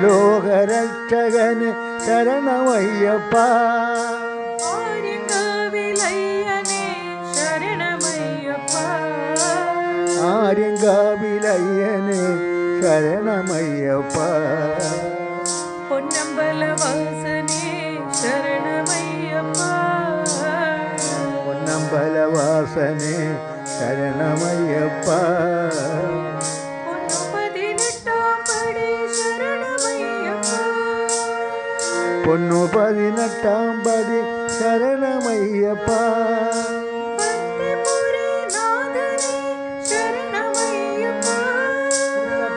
லோகரட்சகனே சரணமையப்பா. ஆரியங்காவிலையனே சரணமையப்பா. ஆரியங்காவிலையனே சரணமையப்பா. பொன்னம்பல வாசனே சரணமையப்பா. பொன்னம்பல வாசனே சரணமையப்பா. பொன்னு 18ஆம் படி சரணமையப்பா.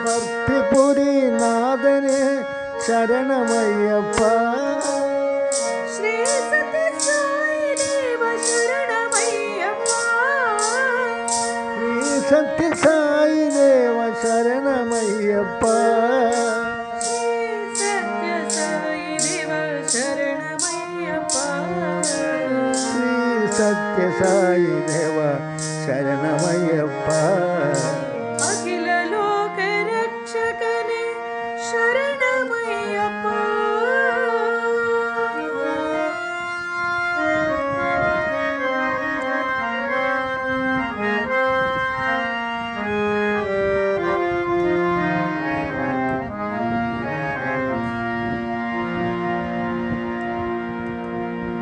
பர்த்திபுரி நாதனே சரணமையப்பா. ஸ்ரீ சத்ய சாயி தேவ சரணமையப்பா. ஸ்ரீ சத்ய சாயி தேவ சரணமையப்பா. சத்ய சாயி